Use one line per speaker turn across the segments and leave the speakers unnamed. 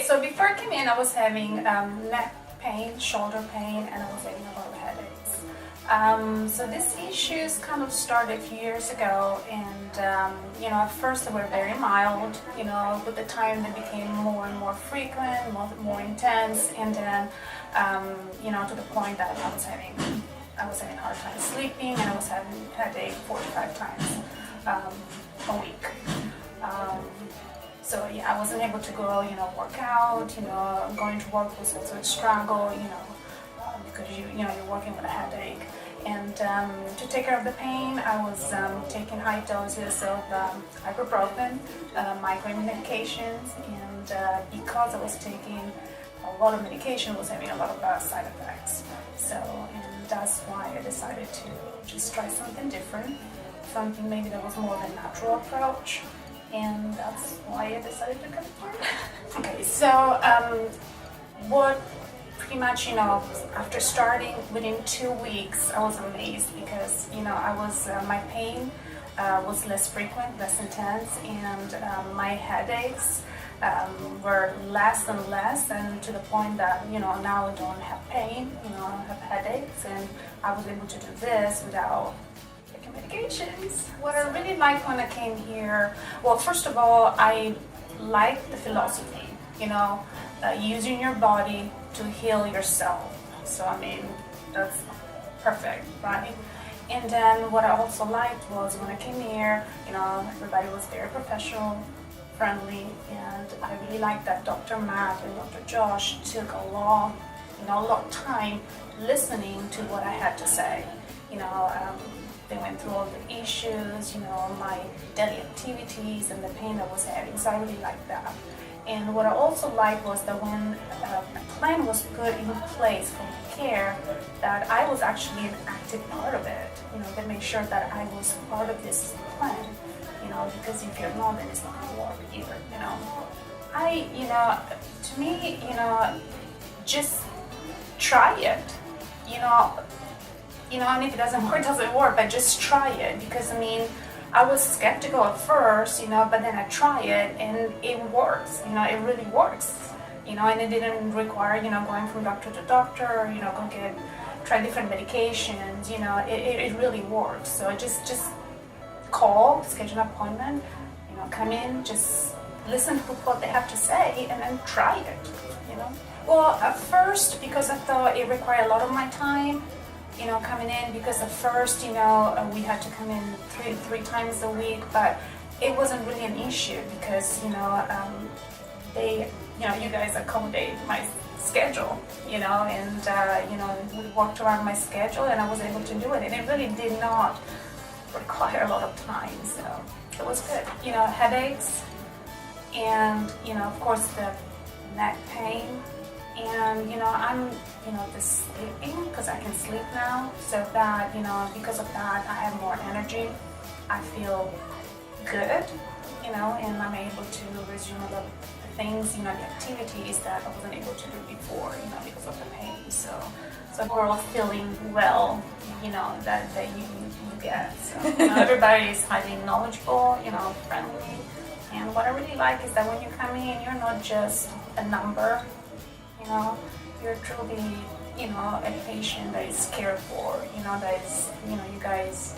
so before I came in, I was having neck pain, shoulder pain, and I was having a lot of headaches. So these issues kind of started a few years ago, and you know, at first they were very mild. You know, with the time they became more and more frequent, more intense, and then you know, to the point that I was having a hard time sleeping, and I was having headache 4 to 5 times a week. So yeah, I wasn't able to go, you know, work out. You know, going to work was also a struggle. You know, because you know, you're working with a headache. And to take care of the pain, I was taking high doses of ibuprofen, migraine medications, and because I was taking a lot of medication, I was having a lot of side effects. So, and that's why I decided to just try something different, something maybe that was more of a natural approach, and that's why I decided to come here. Okay, so what pretty much, you know, after starting within 2 weeks, I was amazed because, you know, my pain was less frequent, less intense, and my headaches were less and less, and to the point that, you know, now I don't have pain, you know, I don't have headaches, and I was able to do this without taking medications. What I really liked when I came here, well, first of all, I liked the philosophy, you know, using your body to heal yourself. So I mean, that's perfect, right? And then what I also liked was when I came here, you know, everybody was very professional, friendly, and I really liked that Dr. Matt and Dr. Josh took a lot of time listening to what I had to say. You know, they went through all the issues, you know, my daily activities and the pain I was having, so I really liked that. And what I also liked was that when a plan was put in place for my care, that I was actually an active part of it. You know, they made sure that I was part of this plan. You know, because if you're not, then it's not going to work either. You know, to me, you know, just try it. You know, and if it doesn't work, but just try it. Because I mean, I was skeptical at first, you know, but then I try it and it works. You know, it really works. You know, and it didn't require, you know, going from doctor to doctor, you know, try different medications. You know, it really works. So just call, schedule an appointment, you know, come in, just listen to what they have to say, and then try it. You know. Well, at first, because I thought it required a lot of my time, you know, coming in, because at first, you know, we had to come in three times a week, but it wasn't really an issue because, you know, you guys accommodate my schedule, you know, and, you know, we worked around my schedule and I was able to do it, and it really did not require a lot of time, so it was good. You know, headaches, and, you know, of course, the neck pain. And, you know, I'm, you know, just sleeping because I can sleep now. So that, you know, because of that, I have more energy. I feel good, you know, and I'm able to resume a lot of the things, you know, the activities that I wasn't able to do before, you know, because of the pain. So overall feeling well, you know, that you get. So, you know, everybody is highly knowledgeable, you know, friendly. And what I really like is that when you come in, you're not just a number. You know, you're truly, you know, a patient that is cared for, you know, that is, you know, you guys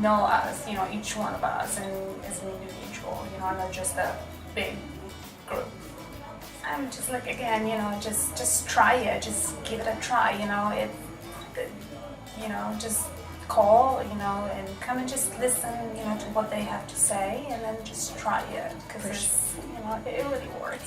know us, you know, each one of us, and as an individual, you know, not just a big group. I'm just like, again, you know, just try it, just give it a try, you know, you know, just call, you know, and come and just listen, you know, to what they have to say, and then just try it, because it's, you know, it really works.